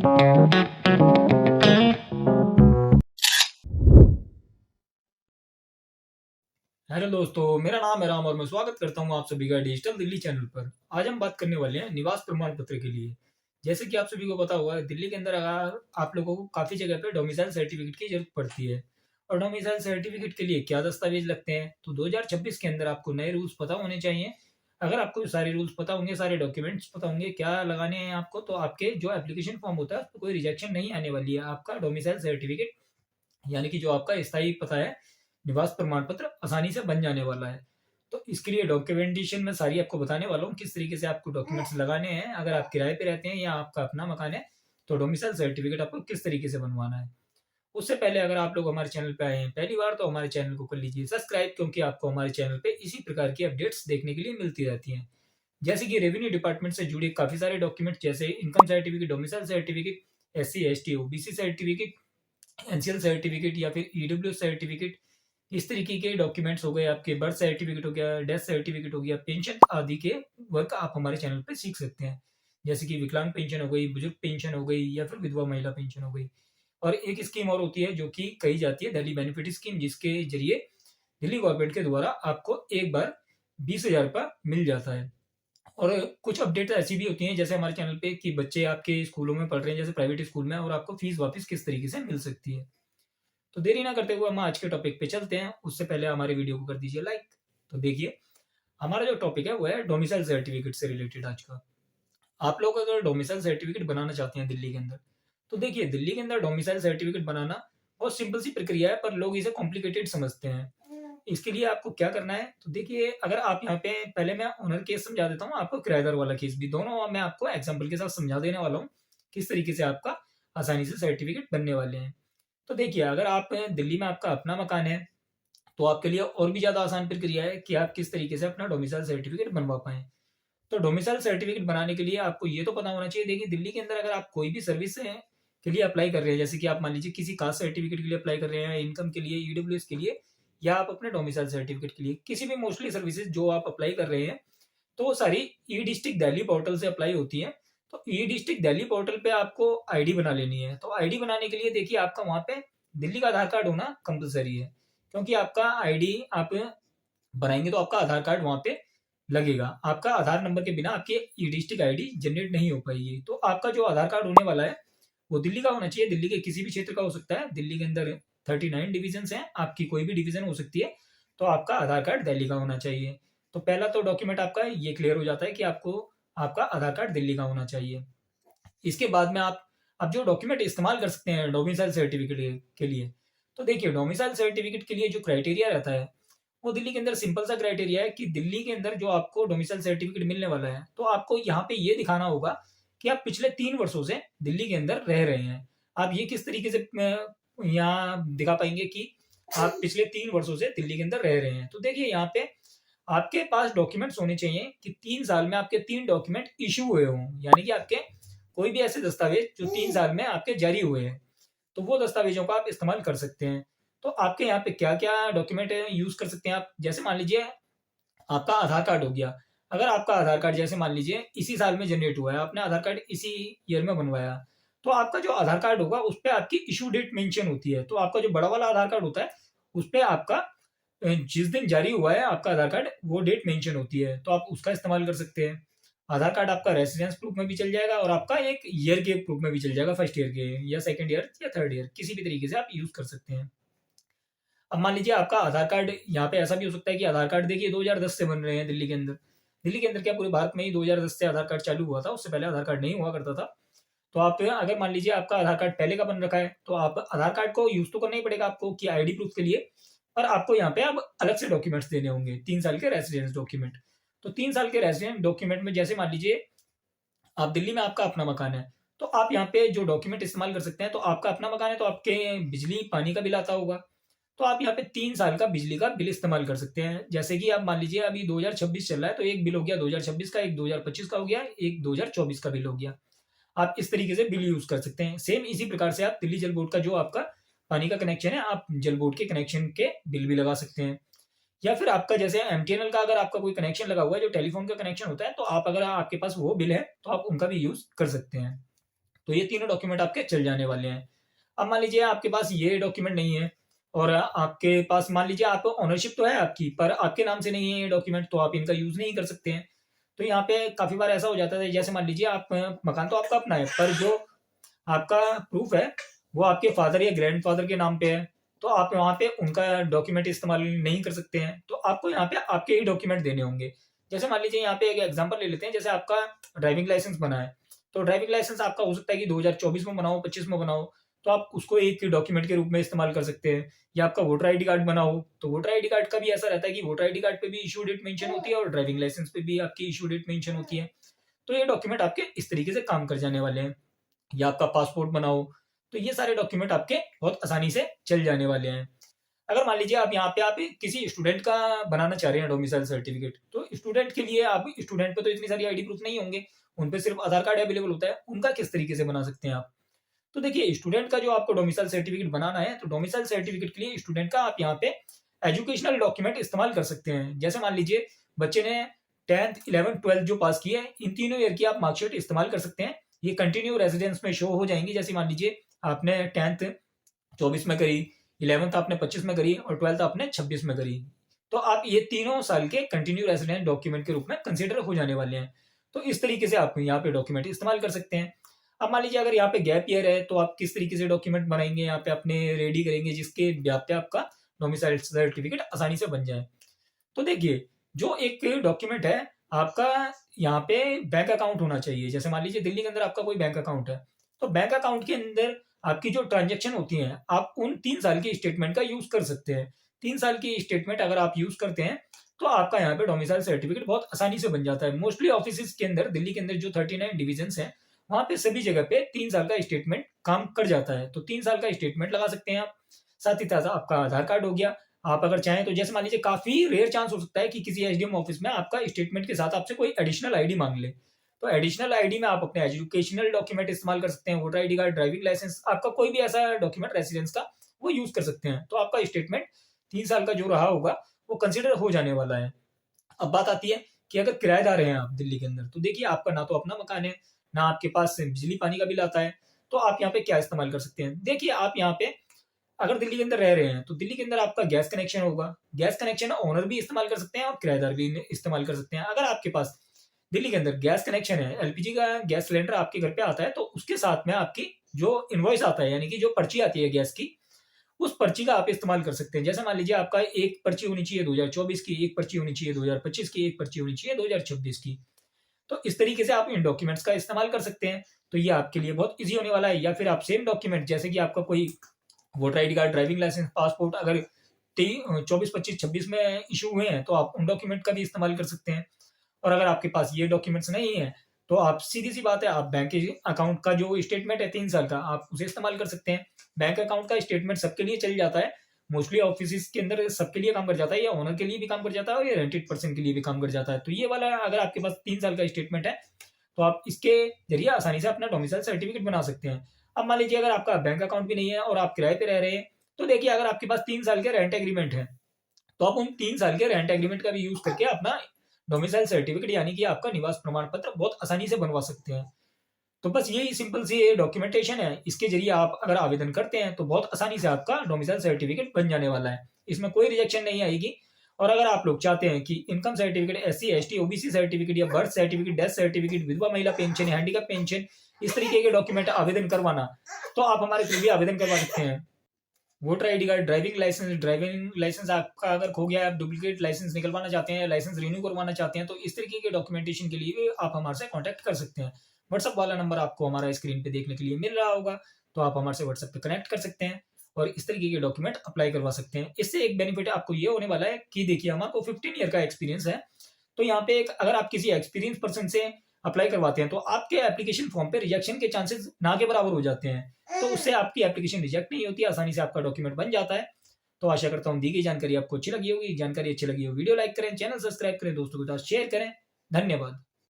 Hello दोस्तों, मेरा नाम है राम और मैं स्वागत करता हूं आप सभी का डिजिटल दिल्ली चैनल पर। आज हम बात करने वाले हैं निवास प्रमाण पत्र के लिए। जैसे कि आप सभी को पता होगा, दिल्ली के अंदर अगर आप लोगों को काफ़ी जगह पे डोमिसाइल सर्टिफिकेट की जरूरत पड़ती है। और डोमिसाइल सर्टिफिकेट के लिए क्या दस्तावेज लगते हैं, तो 2026 के अंदर आपको नए रूल्स पता होने चाहिए। अगर आपको सारे रूल्स पता होंगे, सारे डॉक्यूमेंट्स पता होंगे क्या लगाने हैं आपको, तो आपके जो एप्लीकेशन फॉर्म होता है उस पर कोई रिजेक्शन नहीं आने वाली है। आपका डोमिसाइल सर्टिफिकेट यानी कि जो आपका स्थायी पता है, निवास प्रमाण पत्र आसानी से बन जाने वाला है। तो इसके लिए डॉक्यूमेंटेशन में सारी आपको बताने वाला हूँ किस तरीके से आपको डॉक्यूमेंट्स लगाने हैं। अगर आप किराए पे रहते हैं या आपका अपना मकान है, तो डोमिसाइल सर्टिफिकेट आपको किस तरीके से बनवाना है। उससे पहले अगर आप लोग हमारे चैनल पे आए हैं पहली बार, तो हमारे चैनल को कर लीजिए सब्सक्राइब, क्योंकि आपको हमारे चैनल पे इसी प्रकार की अपडेट्स देखने के लिए मिलती रहती हैं। जैसे कि रेवेन्यू डिपार्टमेंट से जुड़े काफी सारे डॉक्यूमेंट, जैसे income certificate, domicile certificate, SC ST OBC certificate, NCL certificate या फिर ईडब्ल्यू सर्टिफिकेट, इस तरीके के डॉक्यूमेंट्स हो गए। आपके बर्थ सर्टिफिकेट हो गया, डेथ सर्टिफिकेट हो गया, पेंशन आदि के वर्क आप हमारे चैनल पे सीख सकते हैं। जैसे कि विकलांग पेंशन हो गई, बुजुर्ग पेंशन हो गई या फिर विधवा महिला पेंशन हो गई। और एक स्कीम और होती है जो कि कही जाती है दिल्ली बेनिफिट स्कीम, जिसके जरिए दिल्ली गवर्नमेंट के द्वारा आपको एक बार 20,000 रुपया मिल जाता है। और कुछ अपडेट ऐसी भी होती हैं जैसे हमारे चैनल पे कि बच्चे आपके स्कूलों में पढ़ रहे हैं, जैसे प्राइवेट स्कूल में, और आपको फीस वापस किस तरीके से मिल सकती है। तो देरी ना करते हुए हम आज के टॉपिक पे चलते हैं। उससे पहले हमारे वीडियो को कर दीजिए लाइक। तो देखिए, हमारा जो टॉपिक है वो है डोमिसाइल सर्टिफिकेट से रिलेटेड आज का। आप लोग अगर डोमिसाइल सर्टिफिकेट बनाना चाहते हैं दिल्ली के अंदर, तो देखिए दिल्ली के अंदर डोमिसाइल सर्टिफिकेट बनाना बहुत सिंपल सी प्रक्रिया है, पर लोग इसे कॉम्प्लिकेटेड समझते हैं। इसके लिए आपको क्या करना है, तो देखिए, अगर आप यहाँ पे, पहले मैं ओनर केस समझा देता हूँ, आपको किराएदार वाला केस भी, दोनों मैं आपको एग्जाम्पल के साथ समझा देने वाला हूँ किस तरीके से आपका आसानी से सर्टिफिकेट बनने वाले हैं। तो देखिए, अगर आप दिल्ली में आपका अपना मकान है, तो आपके लिए और भी ज़्यादा आसान प्रक्रिया है कि आप किस तरीके से अपना डोमिसाइल सर्टिफिकेट बनवा पाएँ। तो डोमिसाइल सर्टिफिकेट बनाने के लिए आपको ये तो पता होना चाहिए, देखिए दिल्ली के अंदर अगर आप कोई भी सर्विस के लिए अप्लाई कर रहे हैं, जैसे कि आप मान लीजिए किसी कास्ट सर्टिफिकेट के लिए अप्लाई कर रहे हैं, इनकम के लिए, ईडब्ल्यूएस के लिए, या आप अपने डोमिसाइल सर्टिफिकेट के लिए, किसी भी मोस्टली सर्विसेज जो आप अप्लाई कर रहे हैं, तो वो सारी ई डिस्ट्रिक्ट दिल्ली पोर्टल से अप्लाई होती है। तो ई डिस्ट्रिक्ट दिल्ली पोर्टल पे आपको आईडी बना लेनी है। तो आईडी बनाने के लिए देखिए, आपका वहाँ पे दिल्ली का आधार कार्ड होना कंपलसरी है, क्योंकि आपका आईडी आप बनाएंगे तो आपका आधार कार्ड वहाँ पे लगेगा। आपका आधार नंबर के बिना आपकी ई डिस्ट्रिक्ट आईडी जनरेट नहीं हो पाएगी। तो आपका जो आधार कार्ड होने वाला है वो दिल्ली का होना चाहिए। दिल्ली के किसी भी क्षेत्र का हो सकता है। दिल्ली के अंदर 39 डिवीजन हैं, आपकी कोई भी डिवीजन हो सकती है। तो आपका आधार कार्ड दिल्ली का होना चाहिए। तो पहला तो डॉक्यूमेंट आपका ये क्लियर हो जाता है कि आपको आपका आधार कार्ड दिल्ली का होना चाहिए। इसके बाद में आप अब जो डॉक्यूमेंट इस्तेमाल कर सकते हैं डोमिसाइल सर्टिफिकेट के लिए, तो देखिए डोमिसाइल सर्टिफिकेट के लिए जो क्राइटेरिया रहता है, वो दिल्ली के अंदर सिंपल सा क्राइटेरिया है कि दिल्ली के अंदर जो आपको डोमिसाइल सर्टिफिकेट मिलने वाला है, तो आपको यहाँ पे ये दिखाना होगा कि आप पिछले 3 वर्षों से दिल्ली के अंदर रह रहे हैं। आप ये किस तरीके से यहाँ दिखा पाएंगे कि आप पिछले 3 वर्षों से दिल्ली के अंदर रह रहे हैं। तो देखिए, यहाँ पे आपके पास डॉक्यूमेंट्स होने चाहिए कि 3 साल में आपके 3 डॉक्यूमेंट इशू हुए हों, यानी कि आपके कोई भी ऐसे दस्तावेज जो 3 साल में आपके जारी हुए हैं, तो वो दस्तावेजों का आप इस्तेमाल कर सकते हैं। तो आपके यहाँ पे क्या क्या डॉक्यूमेंट यूज कर सकते हैं आप, जैसे मान लीजिए आपका आधार कार्ड हो गया। अगर आपका आधार कार्ड जैसे मान लीजिए इसी साल में जनरेट हुआ है, आपने आधार कार्ड इसी ईयर में बनवाया, तो आपका जो आधार कार्ड होगा उस पर आपकी इशू डेट मेंशन होती है। तो आपका जो बड़ा वाला आधार कार्ड होता है उस पर आपका जिस दिन जारी हुआ है आपका आधार कार्ड, वो डेट मेंशन होती है, तो आप उसका इस्तेमाल कर सकते हैं। आधार कार्ड आपका रेसिडेंस प्रूफ में भी चल जाएगा और आपका एक ईयर के प्रूफ में भी चल जाएगा, फर्स्ट ईयर के या सेकंड ईयर या थर्ड ईयर, किसी भी तरीके से आप यूज कर सकते हैं। अब मान लीजिए आपका आधार कार्ड, यहाँ पे ऐसा भी हो सकता है कि आधार कार्ड देखिए 2010 से बन रहे हैं दिल्ली के अंदर। दिल्ली के अंदर क्या, पूरे भारत में ही 2010 से आधार कार्ड चालू हुआ था, उससे पहले आधार कार्ड नहीं हुआ करता था। तो आप अगर मान लीजिए आपका आधार कार्ड पहले का बन रखा है, तो आप आधार कार्ड को यूज तो करना ही पड़ेगा आपको कि आईडी प्रूफ के लिए, पर आपको यहाँ पे अब अलग से डॉक्यूमेंट्स देने होंगे, 3 साल के रेसिडेंस डॉक्यूमेंट। तो 3 साल के रेसिडेंस डॉक्यूमेंट में जैसे मान लीजिए आप दिल्ली में आपका अपना मकान है, तो आप यहाँ पे जो डॉक्यूमेंट इस्तेमाल कर सकते हैं, तो आपका अपना मकान है तो आपके बिजली पानी का बिल आता होगा, तो आप यहाँ पे 3 साल का बिजली का बिल इस्तेमाल कर सकते हैं। जैसे कि आप मान लीजिए अभी 2026 चल रहा है, तो एक बिल हो गया 2026 का, एक 2025 का हो गया, एक 2024 का बिल हो गया। आप इस तरीके से बिल यूज कर सकते हैं। सेम इसी प्रकार से आप दिल्ली जल बोर्ड का जो आपका पानी का कनेक्शन है, आप जल बोर्ड के कनेक्शन के बिल भी लगा सकते हैं। या फिर आपका जैसे एमटीएनएल का अगर आपका कोई कनेक्शन लगा हुआ है, जो टेलीफोन का कनेक्शन होता है, तो आप अगर आपके पास वो बिल है तो आप उनका भी यूज कर सकते हैं। तो ये तीनों डॉक्यूमेंट आपके चल जाने वाले हैं। अब मान लीजिए आपके पास ये डॉक्यूमेंट नहीं है और आपके पास मान लीजिए आप ओनरशिप तो है आपकी, पर आपके नाम से नहीं है ये डॉक्यूमेंट, तो आप इनका यूज नहीं कर सकते हैं। तो यहाँ पे काफी बार ऐसा हो जाता है, जैसे मान लीजिए आप मकान तो आपका अपना है, पर जो आपका प्रूफ है वो आपके फादर या ग्रैंडफादर के नाम पे है, तो आप वहाँ पे उनका डॉक्यूमेंट इस्तेमाल नहीं कर सकते हैं। तो आपको यहाँ पे आपके ही डॉक्यूमेंट देने होंगे। जैसे मान लीजिए यहाँ पे एक एग्जांपल ले लेते हैं, जैसे आपका ड्राइविंग लाइसेंस बना है, तो ड्राइविंग लाइसेंस आपका हो सकता है कि 2024 में बनाओ, 25 में बनाओ, तो आप उसको एक डॉक्यूमेंट के रूप में इस्तेमाल कर सकते हैं। या आपका वोटर आईडी कार्ड बना हो, तो वोटर आईडी कार्ड का भी ऐसा रहता है कि वोटर आईडी कार्ड पे भी इशू डेट मेंशन होती है और ड्राइविंग लाइसेंस पे भी आपकी इशू डेट मेंशन होती है। तो ये डॉक्यूमेंट आपके इस तरीके से काम कर जाने वाले हैं। या आपका पासपोर्ट बनाओ, तो ये सारे डॉक्यूमेंट आपके बहुत आसानी से चल जाने वाले हैं। अगर मान लीजिए आप यहाँ पे आप किसी स्टूडेंट का बनाना चाह रहे हैं डोमिसाइल सर्टिफिकेट, तो स्टूडेंट के लिए आप स्टूडेंट पे तो इतनी सारी आईडी प्रूफ नहीं होंगे, उन पे सिर्फ आधार कार्ड अवेलेबल होता है, उनका किस तरीके से बना सकते हैं आप। तो देखिए स्टूडेंट का जो आपको डोमिसाइल सर्टिफिकेट बनाना है, तो डोमिसाइल सर्टिफिकेट के लिए स्टूडेंट का आप यहाँ पे एजुकेशनल डॉक्यूमेंट इस्तेमाल कर सकते हैं। जैसे मान लीजिए बच्चे ने 10th 11th 12th जो पास किए हैं, इन तीनों ईयर की आप मार्कशीट इस्तेमाल कर सकते हैं। ये कंटिन्यू रेजिडेंस में शो हो जाएंगी। जैसे मान लीजिए आपने 10th 24 में करी, 11th आपने 25 में करी और 12th आपने 26 में करी, तो आप ये तीनों साल के कंटिन्यू रेजिडेंट डॉक्यूमेंट के रूप में कंसिडर हो जाने वाले हैं। तो इस तरीके से आप यहाँ पे डॉक्यूमेंट इस्तेमाल कर सकते हैं। अब मान लीजिए अगर यहाँ पे गैप ईयर है, तो आप किस तरीके से डॉक्यूमेंट बनाएंगे, यहाँ पे अपने रेडी करेंगे जिसके ब्याह पे आपका डोमिसाइल सर्टिफिकेट आसानी से बन जाए। तो देखिए जो एक डॉक्यूमेंट है आपका, यहाँ पे बैंक अकाउंट होना चाहिए। जैसे मान लीजिए दिल्ली के अंदर आपका कोई बैंक अकाउंट है, तो बैंक अकाउंट के अंदर आपकी जो ट्रांजेक्शन होती है, आप उन 3 साल की स्टेटमेंट का यूज कर सकते हैं। 3 साल की स्टेटमेंट अगर आप यूज करते हैं, तो आपका यहाँ पे डोमिसाइल सर्टिफिकेट बहुत आसानी से बन जाता है। मोस्टली ऑफिस के अंदर, दिल्ली के अंदर जो 39 डिविजन है, वहां पे सभी जगह पे 3 साल का स्टेटमेंट काम कर जाता है। तो 3 साल का स्टेटमेंट लगा सकते हैं आप। साथ ही साथ आपका आधार कार्ड हो गया। आप अगर चाहें तो जैसे मान लीजिए काफी रेयर चांस हो सकता है कि किसी एसडीएम ऑफिस में आपका स्टेटमेंट के साथ आपसे कोई एडिशनल आईडी मांग ले, तो एडिशनल आईडी में आप अपने एजुकेशनल डॉक्यूमेंट इस्तेमाल कर सकते हैं, voter ID card, driving licence, आपका कोई भी ऐसा डॉक्यूमेंट रेसिडेंस का, वो यूज कर सकते हैं। तो आपका स्टेटमेंट 3 साल का जो रहा होगा वो कंसिडर हो जाने वाला है। अब बात आती है कि अगर किराएदार हैं आप दिल्ली के अंदर, तो देखिए आपका ना तो अपना मकान है, ना आपके पास बिजली पानी का बिल आता है, तो आप यहाँ पे क्या इस्तेमाल कर सकते हैं। देखिए आप यहाँ पे अगर दिल्ली के अंदर रह रहे हैं, तो दिल्ली के अंदर आपका गैस कनेक्शन होगा। गैस कनेक्शन ओनर भी इस्तेमाल कर सकते हैं और किराएदार भी इस्तेमाल कर सकते हैं। अगर आपके पास दिल्ली के अंदर गैस कनेक्शन है, एलपीजी का गैस सिलेंडर आपके घर पे आता है, तो उसके साथ में आपकी जो इनवॉइस आता है, यानी कि जो पर्ची आती है गैस की, उस पर्ची का आप इस्तेमाल कर सकते हैं। जैसे मान लीजिए आपका एक पर्ची होनी चाहिए 2024 की, एक पर्ची होनी चाहिए 2025 की, एक पर्ची होनी चाहिए 2026 की। तो इस तरीके से आप इन डॉक्यूमेंट्स का इस्तेमाल कर सकते हैं। तो ये आपके लिए बहुत ईजी होने वाला है। या फिर आप सेम डॉक्यूमेंट, जैसे कि आपका कोई voter ID card, driving licence, passport अगर 24 25 26 में इशू हुए हैं, तो आप उन डॉक्यूमेंट का भी इस्तेमाल कर सकते हैं। और अगर आपके पास ये डॉक्यूमेंट्स नहीं है, तो आप सीधी सी बात है, आप बैंक अकाउंट का जो स्टेटमेंट है 3 साल का, आप उसे इस्तेमाल कर सकते हैं। बैंक अकाउंट का स्टेटमेंट सबके लिए चल जाता है। मोस्टली ऑफिस के अंदर सबके लिए काम कर जाता है, या ओनर के लिए भी काम कर जाता है और ये रेंटेड पर्सन के लिए भी काम कर जाता है। तो ये वाला अगर आपके पास 3 साल का स्टेटमेंट है, तो आप इसके जरिए आसानी से अपना डोमिसाइल सर्टिफिकेट बना सकते हैं। अब मान लीजिए अगर आपका बैंक अकाउंट भी नहीं है और आप किराए पे रह रहे हैं, तो देखिए अगर आपके पास 3 साल के रेंट एग्रीमेंट है, तो आप उन 3 साल के रेंट एग्रीमेंट का भी यूज करके अपना डोमिसाइल सर्टिफिकेट यानी कि आपका निवास प्रमाण पत्र बहुत आसानी से बनवा सकते हैं। तो बस यही सिंपल सी डॉक्यूमेंटेशन है। इसके जरिए आप अगर आवेदन करते हैं, तो बहुत आसानी से आपका डोमिसाइल सर्टिफिकेट बन जाने वाला है। इसमें कोई रिजेक्शन नहीं आएगी। और अगर आप लोग चाहते हैं कि income certificate, SC ST OBC certificate या बर्थ सर्टिफिकेट, डेथ सर्टिफिकेट, विधवा महिला पेंशन, हैंडीकैप पेंशन, इस तरीके के डॉक्यूमेंट आवेदन करवाना, तो आप हमारे थ्रू भी आवेदन करवा सकते हैं। Voter ID card, driving licence आपका अगर खो गया है, आप डुप्लीकेट लाइसेंस निकलवाना चाहते हैं, लाइसेंस रिन्यू करवाना चाहते हैं, तो इस तरीके के डॉक्यूमेंटेशन के लिए भी आप हमारे से कॉन्टैक्ट कर सकते हैं। व्हाट्सअप वाला नंबर आपको हमारा स्क्रीन पे देखने के लिए मिल रहा होगा, तो आप हमारे से व्हाट्सएप पे कनेक्ट कर सकते हैं और इस तरीके के डॉक्यूमेंट अप्लाई करवा सकते हैं। इससे एक बेनिफिट आपको ये होने वाला है कि देखिए हमारे को 15 ईयर का एक्सपीरियंस है, तो यहाँ पे अगर आप किसी एक्सपीरियंस पर्सन से अप्लाई करवाते हैं, तो आपके एप्लीकेशन फॉर्म पे रिजेक्शन के चांसेस ना के बराबर हो जाते हैं। तो उससे आपकी एप्लीकेशन रिजेक्ट नहीं होती, आसानी से आपका डॉक्यूमेंट बन जाता है। तो आशा करता हूँ दी गई जानकारी आपको अच्छी लगी होगी। जानकारी अच्छी लगी हो वीडियो लाइक करें, चैनल सब्सक्राइब करें, दोस्तों के साथ शेयर करें। धन्यवाद।